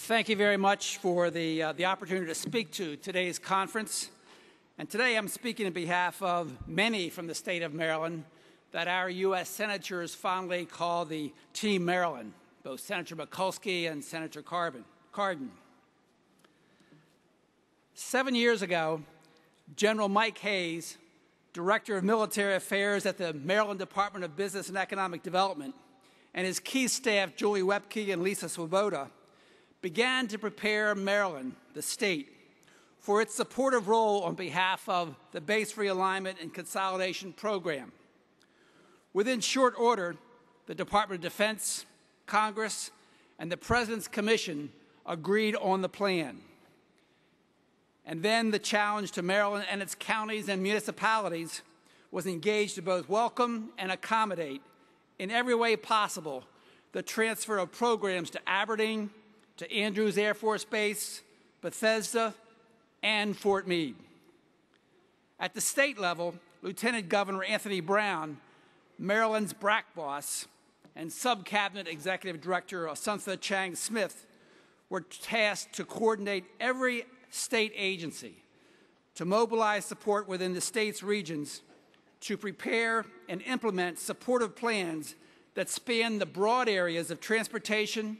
Thank you very much for the opportunity to speak to today's conference. And today I'm speaking on behalf of many from the state of Maryland that our U.S. senators fondly call the Team Maryland, both Senator Mikulski and Senator Cardin. 7 years ago, General Mike Hayes, Director of Military Affairs at the Maryland Department of Business and Economic Development, and his key staff, Julie Webke and Lisa Swoboda, began to prepare Maryland, the state, for its supportive role on behalf of the Base Realignment and Consolidation Program. Within short order, the Department of Defense, Congress, and the President's Commission agreed on the plan. And then the challenge to Maryland and its counties and municipalities was engaged to both welcome and accommodate in every way possible the transfer of programs to Aberdeen, to Andrews Air Force Base, Bethesda, and Fort Meade. At the state level, Lieutenant Governor Anthony Brown, Maryland's BRAC boss, and Sub-Cabinet Executive Director Asuntha Chang Smith were tasked to coordinate every state agency to mobilize support within the state's regions to prepare and implement supportive plans that span the broad areas of transportation,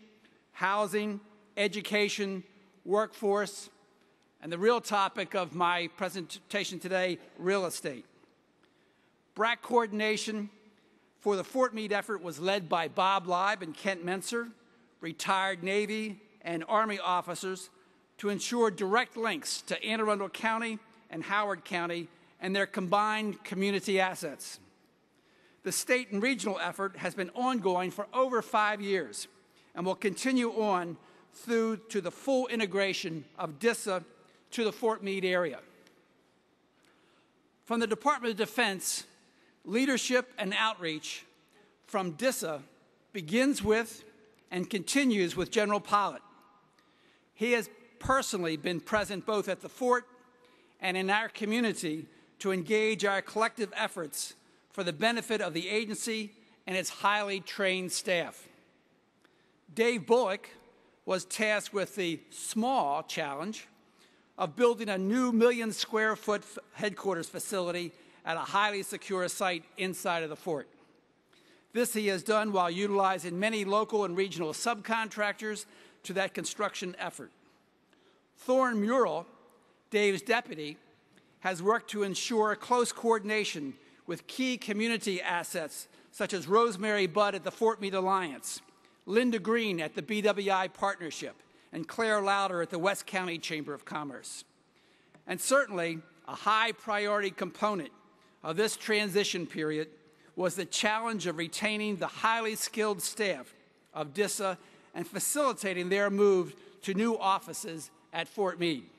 housing, education, workforce, and the real topic of my presentation today, real estate. BRAC coordination for the Fort Meade effort was led by Bob Leib and Kent Menser, retired Navy and Army officers, to ensure direct links to Anne Arundel County and Howard County and their combined community assets. The state and regional effort has been ongoing for over 5 years and will continue on through to the full integration of DISA to the Fort Meade area. From the Department of Defense, leadership and outreach from DISA begins with and continues with General Pollitt. He has personally been present both at the fort and in our community to engage our collective efforts for the benefit of the agency and its highly trained staff. Dave Bullock was tasked with the small challenge of building a new 1 million square foot headquarters facility at a highly secure site inside of the fort. This he has done while utilizing many local and regional subcontractors to that construction effort. Thorne Murrell, Dave's deputy, has worked to ensure close coordination with key community assets such as Rosemary Budd at the Fort Meade Alliance, Linda Green at the BWI Partnership, and Claire Lauder at the West County Chamber of Commerce. And certainly, a high priority component of this transition period was the challenge of retaining the highly skilled staff of DISA and facilitating their move to new offices at Fort Meade.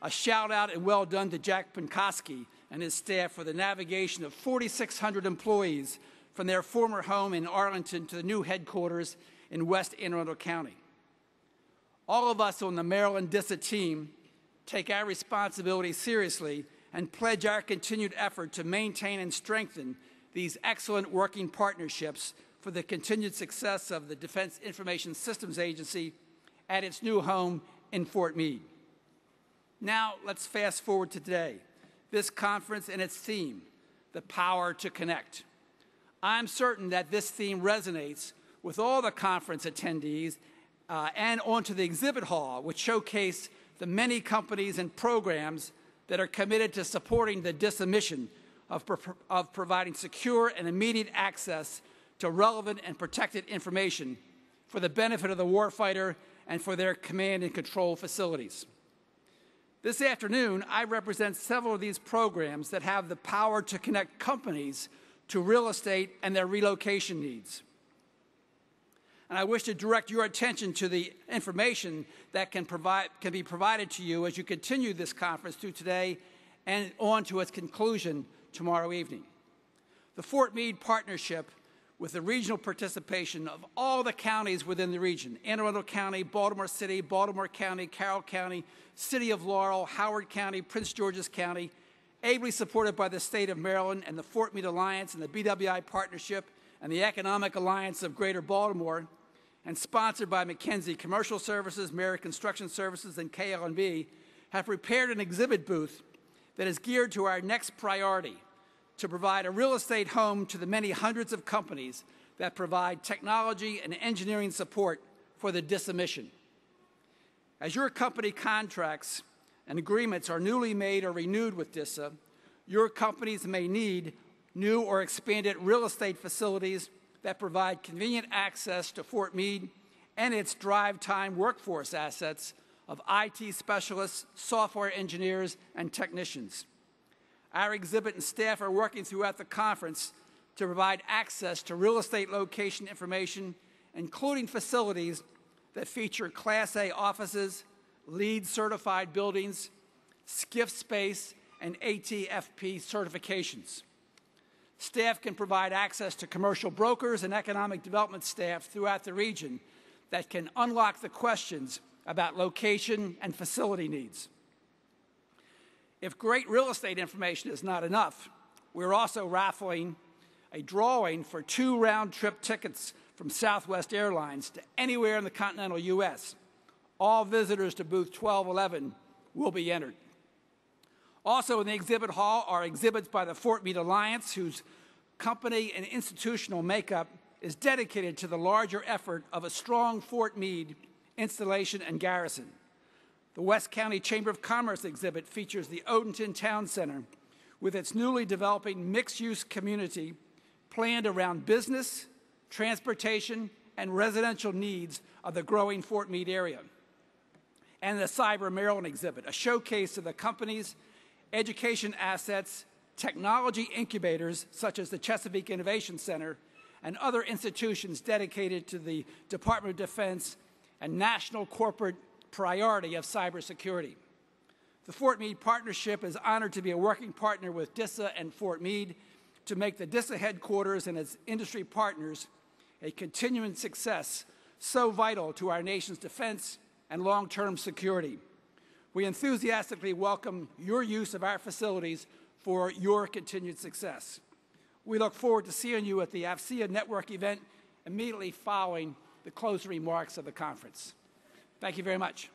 A shout out and well done to Jack Pinkoski and his staff for the navigation of 4,600 employees from their former home in Arlington to the new headquarters in West Anne Arundel County. All of us on the Maryland DISA team take our responsibility seriously and pledge our continued effort to maintain and strengthen these excellent working partnerships for the continued success of the Defense Information Systems Agency at its new home in Fort Meade. Now, let's fast forward to today, this conference and its theme, the power to connect. I'm certain that this theme resonates with all the conference attendees and onto the exhibit hall, which showcase the many companies and programs that are committed to supporting the DISA mission of providing secure and immediate access to relevant and protected information for the benefit of the warfighter and for their command and control facilities. This afternoon, I represent several of these programs that have the power to connect companies to real estate and their relocation needs. And I wish to direct your attention to the information that can be provided to you as you continue this conference through today and on to its conclusion tomorrow evening. The Fort Meade Partnership, with the regional participation of all the counties within the region, Anne Arundel County, Baltimore City, Baltimore County, Carroll County, City of Laurel, Howard County, Prince George's County, ably supported by the state of Maryland and the Fort Meade Alliance and the BWI Partnership and the Economic Alliance of Greater Baltimore, and sponsored by McKinsey Commercial Services, Merit Construction Services, and KL&B, have prepared an exhibit booth that is geared to our next priority, to provide a real estate home to the many hundreds of companies that provide technology and engineering support for the DISA mission. As your company contracts and agreements are newly made or renewed with DISA, your companies may need new or expanded real estate facilities that provide convenient access to Fort Meade and its drive time workforce assets of IT specialists, software engineers, and technicians. Our exhibit and staff are working throughout the conference to provide access to real estate location information, including facilities that feature Class A offices, LEED certified buildings, SCIF space, and ATFP certifications. Staff can provide access to commercial brokers and economic development staff throughout the region that can unlock the questions about location and facility needs. If great real estate information is not enough, we're also raffling a drawing for 2 round-trip tickets from Southwest Airlines to anywhere in the continental U.S. All visitors to booth 1211 will be entered. Also in the exhibit hall are exhibits by the Fort Meade Alliance, whose company and institutional makeup is dedicated to the larger effort of a strong Fort Meade installation and garrison. The West County Chamber of Commerce exhibit features the Odenton Town Center with its newly developing mixed-use community planned around business, transportation, and residential needs of the growing Fort Meade area. And the Cyber Maryland exhibit, a showcase of the company's education assets, technology incubators such as the Chesapeake Innovation Center, and other institutions dedicated to the Department of Defense and national corporate priority of cybersecurity. The Fort Meade Partnership is honored to be a working partner with DISA and Fort Meade to make the DISA headquarters and its industry partners a continuing success so vital to our nation's defense and long-term security. We enthusiastically welcome your use of our facilities for your continued success. We look forward to seeing you at the AFCEA Network event immediately following the closing remarks of the conference. Thank you very much.